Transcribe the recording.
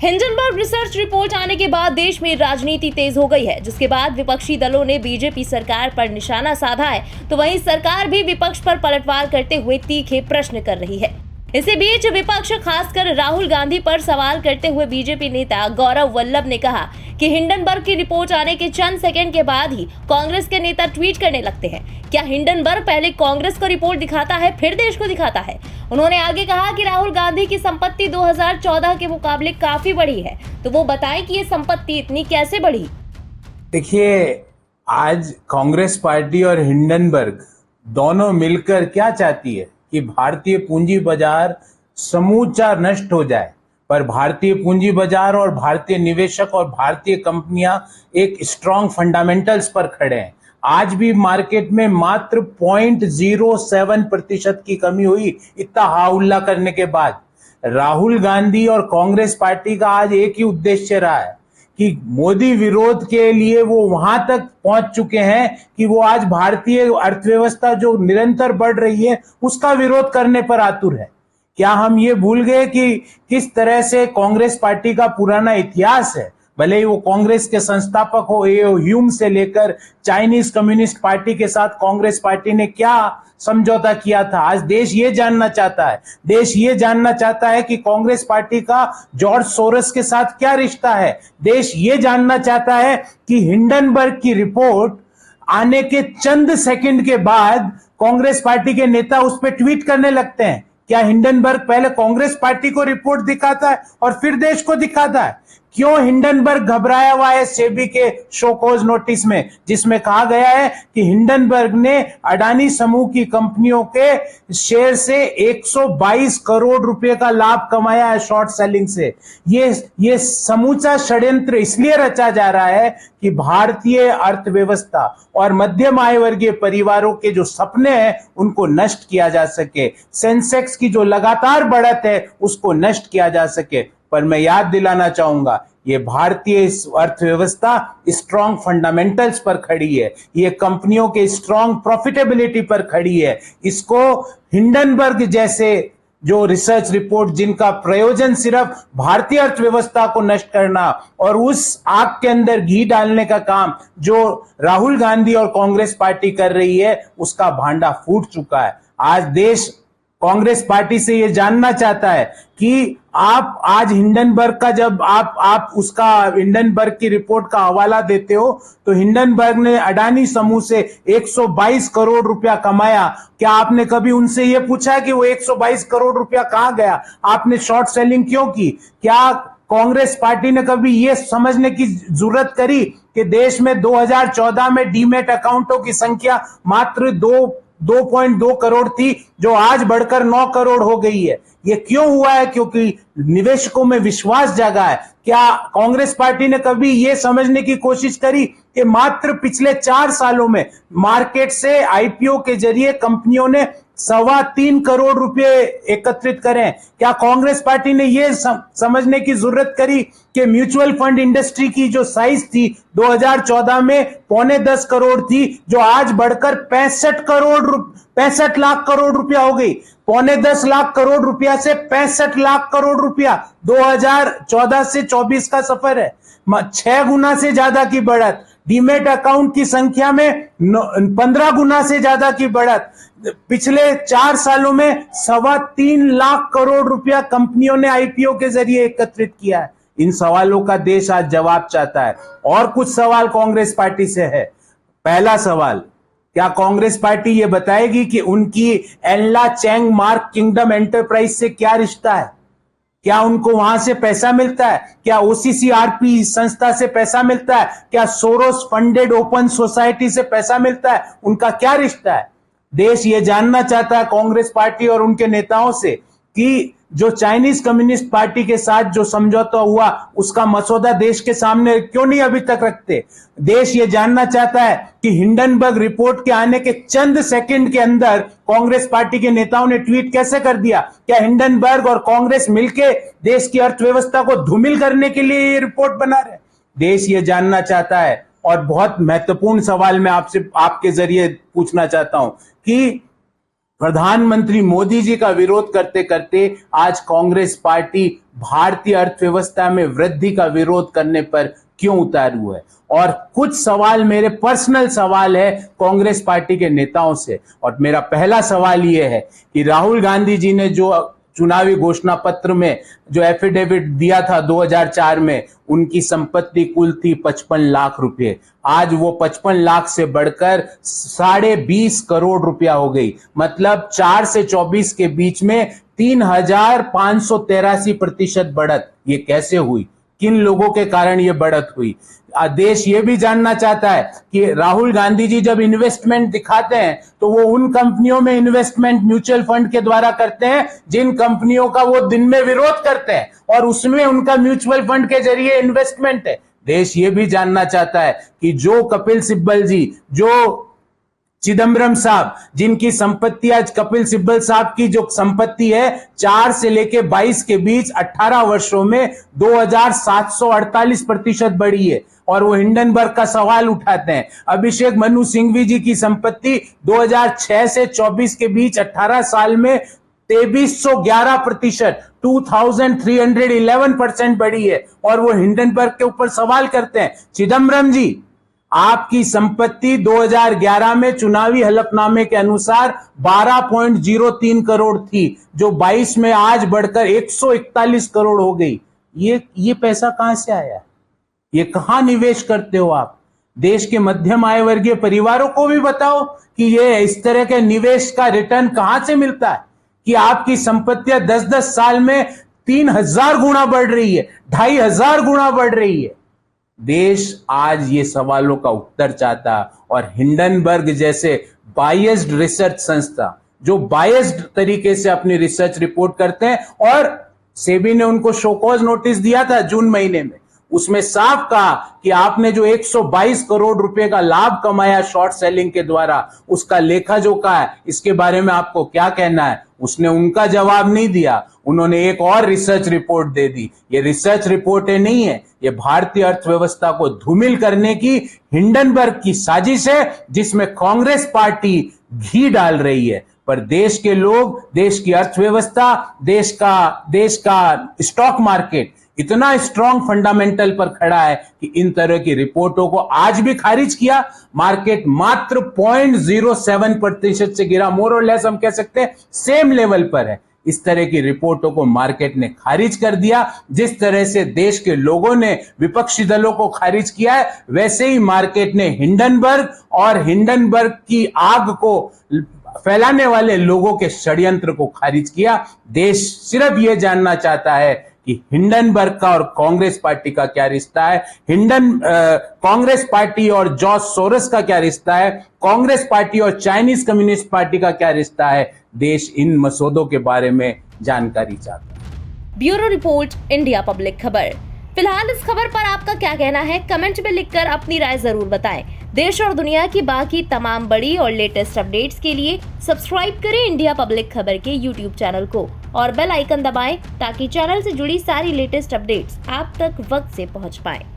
Hindenburg research report आने के बाद देश में राजनीति तेज हो गई है, जिसके बाद विपक्षी दलों ने बीजेपी सरकार पर निशाना साधा है, तो वहीं सरकार भी विपक्ष पर पलटवार करते हुए तीखे प्रश्न कर रही है। इसी बीच विपक्ष खासकर राहुल गांधी पर सवाल करते हुए बीजेपी नेता गौरव वल्लभ ने कहा कि हिंडनबर्ग की रिपोर्ट आने के चंद सेकंड के बाद ही कांग्रेस के नेता ट्वीट करने लगते हैं। क्या हिंडनबर्ग पहले कांग्रेस को रिपोर्ट दिखाता है फिर देश को दिखाता है? उन्होंने आगे कहा कि राहुल गांधी की संपत्ति 2014 के मुकाबले काफी बढ़ी है, तो वो बताएं कि ये संपत्ति इतनी कैसे बढ़ी। देखिए, आज कांग्रेस पार्टी और हिंडनबर्ग दोनों मिलकर क्या चाहती है कि भारतीय पूंजी बाजार समूचा नष्ट हो जाए, पर भारतीय पूंजी बाजार और भारतीय निवेशक और भारतीय कंपनियां एक स्ट्रॉन्ग फंडामेंटल्स पर खड़े हैं। आज भी मार्केट में मात्र 0.07% की कमी हुई, इतना हाउल्ला करने के बाद। राहुल गांधी और कांग्रेस पार्टी का आज एक ही उद्देश्य रहा है कि मोदी विरोध के लिए वो वहां तक पहुंच चुके हैं कि वो आज भारतीय अर्थव्यवस्था जो निरंतर बढ़ रही है उसका विरोध करने पर आतुर है। क्या हम ये भूल गए कि किस तरह से कांग्रेस पार्टी का पुराना इतिहास है? भले ही वो कांग्रेस के संस्थापक हो ह्यूम से लेकर चाइनीज कम्युनिस्ट पार्टी के साथ कांग्रेस पार्टी ने क्या समझौता किया था। आज देश ये जानना चाहता है, देश ये जानना चाहता है कि कांग्रेस पार्टी का जॉर्ज सोरोस के साथ क्या रिश्ता है। देश ये जानना चाहता है कि हिंडनबर्ग की रिपोर्ट आने के चंद सेकंड के बाद कांग्रेस पार्टी के नेता उस पर ट्वीट करने लगते हैं। क्या हिंडनबर्ग पहले कांग्रेस पार्टी को रिपोर्ट दिखाता है और फिर देश को दिखाता है? क्यों हिंडनबर्ग घबराया हुआ है सेबी के शोकॉज नोटिस में, जिसमें कहा गया है कि हिंडनबर्ग ने अडानी समूह की कंपनियों के शेयर से 122 करोड़ रुपए का लाभ कमाया है शॉर्ट सेलिंग से। ये समूचा षड्यंत्र इसलिए रचा जा रहा है कि भारतीय अर्थव्यवस्था और मध्यम आय वर्गीय परिवारों के जो सपने हैं उनको नष्ट किया जा सके, सेंसेक्स की जो लगातार बढ़त है उसको नष्ट किया जा सके। पर मैं याद दिलाना चाहूंगा, ये भारतीय अर्थव्यवस्था स्ट्रॉन्ग फंडामेंटल्स पर खड़ी है, ये कंपनियों के स्ट्रॉन्ग प्रॉफिटेबिलिटी पर खड़ी है। इसको हिंडनबर्ग जैसे जो रिसर्च रिपोर्ट जिनका प्रयोजन सिर्फ भारतीय अर्थव्यवस्था को नष्ट करना और उस आग के अंदर घी डालने का काम जो राहुल गांधी और कांग्रेस पार्टी कर रही है, उसका भांडा फूट चुका है। आज देश कांग्रेस पार्टी से यह जानना चाहता है कि आप आज हिंडनबर्ग का जब आप उसका हिंडनबर्ग की रिपोर्ट का हवाला देते हो तो हिंडनबर्ग ने अडानी समूह से 122 करोड़ रुपया कमाया। क्या आपने कभी उनसे यह पूछा कि वो 122 करोड़ रुपया कहां गया? आपने शॉर्ट सेलिंग क्यों की? क्या कांग्रेस पार्टी ने कभी यह समझने की जरूरत करी कि देश में 2014 में डीमैट अकाउंटों की संख्या मात्र 2.2 करोड़ थी, जो आज बढ़कर 9 करोड़ हो गई है? ये क्यों हुआ है? क्योंकि निवेशकों में विश्वास जागा है। क्या कांग्रेस पार्टी ने कभी यह समझने की कोशिश करी कि मात्र पिछले 4 सालों में मार्केट से आईपीओ के जरिए कंपनियों ने 3.25 करोड़ रुपए एकत्रित करें? क्या कांग्रेस पार्टी ने यह समझने की जरूरत करी कि म्यूचुअल फंड इंडस्ट्री की जो साइज थी 2014 में 9.25 करोड़ थी, जो आज बढ़कर 65 लाख करोड़ रुपया हो गई? 9.25 लाख करोड़ रुपया से 65 लाख करोड़ रुपया 2014 से 24 का सफर है। 6 गुना से ज्यादा की बढ़त। डीमेट अकाउंट की संख्या में 15 गुना से ज्यादा की बढ़त। पिछले 4 सालों में 3.25 लाख करोड़ रुपया कंपनियों ने आईपीओ के जरिए एकत्रित किया है। इन सवालों का देश आज जवाब चाहता है। और कुछ सवाल कांग्रेस पार्टी से है। पहला सवाल, क्या कांग्रेस पार्टी ये बताएगी कि उनकी एनला चैंग मार्क किंगडम एंटरप्राइज से क्या रिश्ता है? क्या उनको वहां से पैसा मिलता है? क्या ओसीसीआरपी संस्था से पैसा मिलता है? क्या सोरोस फंडेड ओपन सोसाइटी से पैसा मिलता है? उनका क्या रिश्ता है? देश ये जानना चाहता है कांग्रेस पार्टी और उनके नेताओं से कि जो चाइनीज कम्युनिस्ट पार्टी के साथ जो समझौता हुआ उसका मसौदा देश के सामने क्यों नहीं अभी तक रखते? देश ये जानना चाहता है कि हिंडनबर्ग रिपोर्ट के आने के चंद सेकंड के अंदर कांग्रेस पार्टी के नेताओं ने ट्वीट कैसे कर दिया? क्या हिंडनबर्ग और कांग्रेस मिलके देश की अर्थव्यवस्था को धूमिल करने के लिए ये रिपोर्ट बना रहे? देश ये जानना चाहता है। और बहुत महत्वपूर्ण सवाल मैं आपसे आपके जरिए पूछना चाहता हूं कि प्रधानमंत्री मोदी जी का विरोध करते करते आज कांग्रेस पार्टी भारतीय अर्थव्यवस्था में वृद्धि का विरोध करने पर क्यों उतारू है। और कुछ सवाल मेरे पर्सनल सवाल है कांग्रेस पार्टी के नेताओं से। और मेरा पहला सवाल यह है कि राहुल गांधी जी ने जो चुनावी घोषणा पत्र में जो एफिडेविट दिया था 2004 में, उनकी संपत्ति कुल थी 55 लाख रुपए। आज वो 55 लाख से बढ़कर 20.5 करोड़ रुपया हो गई। मतलब 4 से 24 के बीच में 3,583% बढ़त। ये कैसे हुई? किन लोगों के कारण ये बढ़त हुई? देश ये भी जानना चाहता है कि राहुल गांधी जी जब इन्वेस्टमेंट दिखाते हैं तो वो उन कंपनियों में इन्वेस्टमेंट म्यूचुअल फंड के द्वारा करते हैं जिन कंपनियों का वो दिन में विरोध करते हैं, और उसमें उनका म्यूचुअल फंड के जरिए इन्वेस्टमेंट है। देश ये भी जानना चाहता है कि जो कपिल सिब्बल जी, जो चिदम्बरम साहब, जिनकी संपत्ति आज कपिल सिब्बल साहब की जो संपत्ति है 4 से लेके 22 के बीच 18 वर्षों में 2748% बढ़ी है, और वो हिंडनबर्ग का सवाल उठाते हैं। अभिषेक मनु सिंघवी जी की संपत्ति 2006 से 24 के बीच 18 साल में 2311%, 2311% बढ़ी है, और वो हिंडनबर्ग के ऊपर सवाल करते हैं। चिदम्बरम जी, आपकी संपत्ति 2011 में चुनावी हलफनामे के अनुसार 12.03 करोड़ थी, जो 22 में आज बढ़कर 141 करोड़ हो गई। ये पैसा कहां से आया? ये कहां निवेश करते हो आप? देश के मध्यम आय वर्गीय परिवारों को भी बताओ कि ये इस तरह के निवेश का रिटर्न कहां से मिलता है कि आपकी संपत्तियां 10-10 साल में 3000 गुना बढ़ रही है, 2500 गुना बढ़ रही है। देश आज ये सवालों का उत्तर चाहता, और हिंडनबर्ग जैसे बायस्ड रिसर्च संस्था जो बायस्ड तरीके से अपनी रिसर्च रिपोर्ट करते हैं, और सेबी ने उनको शोकॉज नोटिस दिया था जून महीने में, उसमें साफ कहा कि आपने जो 122 करोड़ रुपए का लाभ कमाया शॉर्ट सेलिंग के द्वारा, उसका लेखा जोखा है, इसके बारे में आपको क्या कहना है? उसने उनका जवाब नहीं दिया। उन्होंने एक और रिसर्च रिपोर्ट दे दी। ये रिसर्च रिपोर्टें नहीं है, ये भारतीय अर्थव्यवस्था को धूमिल करने की हिंडनबर्ग की साजिश है, जिसमें कांग्रेस पार्टी घी डाल रही है। पर देश के लोग, देश की अर्थव्यवस्था, देश का स्टॉक मार्केट इतना स्ट्रॉन्ग फंडामेंटल पर खड़ा है कि इन तरह की रिपोर्टों को आज भी खारिज किया। मार्केट मात्र 0.07% से गिरा, मोर और लेस हम कह सकते हैं सेम लेवल पर है। इस तरह की रिपोर्टों को मार्केट ने खारिज कर दिया। जिस तरह से देश के लोगों ने विपक्षी दलों को खारिज किया है, वैसे ही मार्केट ने हिंडनबर्ग और हिंडनबर्ग की आग को फैलाने वाले लोगों के षड्यंत्र को खारिज किया। देश सिर्फ यह जानना चाहता है कि हिंडनबर्ग का और कांग्रेस पार्टी का क्या रिश्ता है, कांग्रेस पार्टी और जॉर्ज सोरोस का क्या रिश्ता है, कांग्रेस पार्टी और चाइनीज कम्युनिस्ट पार्टी का क्या रिश्ता है। देश इन मसौदों के बारे में जानकारी चाहता है। ब्यूरो रिपोर्ट, इंडिया पब्लिक खबर। फिलहाल इस खबर पर आपका क्या कहना है, कमेंट में लिखकर अपनी राय जरूर बताएं। देश और दुनिया की बाकी तमाम बड़ी और लेटेस्ट अपडेट्स के लिए सब्सक्राइब करें इंडिया पब्लिक खबर के YouTube चैनल को और बेल आइकन दबाएं ताकि चैनल से जुड़ी सारी लेटेस्ट अपडेट्स आप तक वक्त से पहुंच पाएं।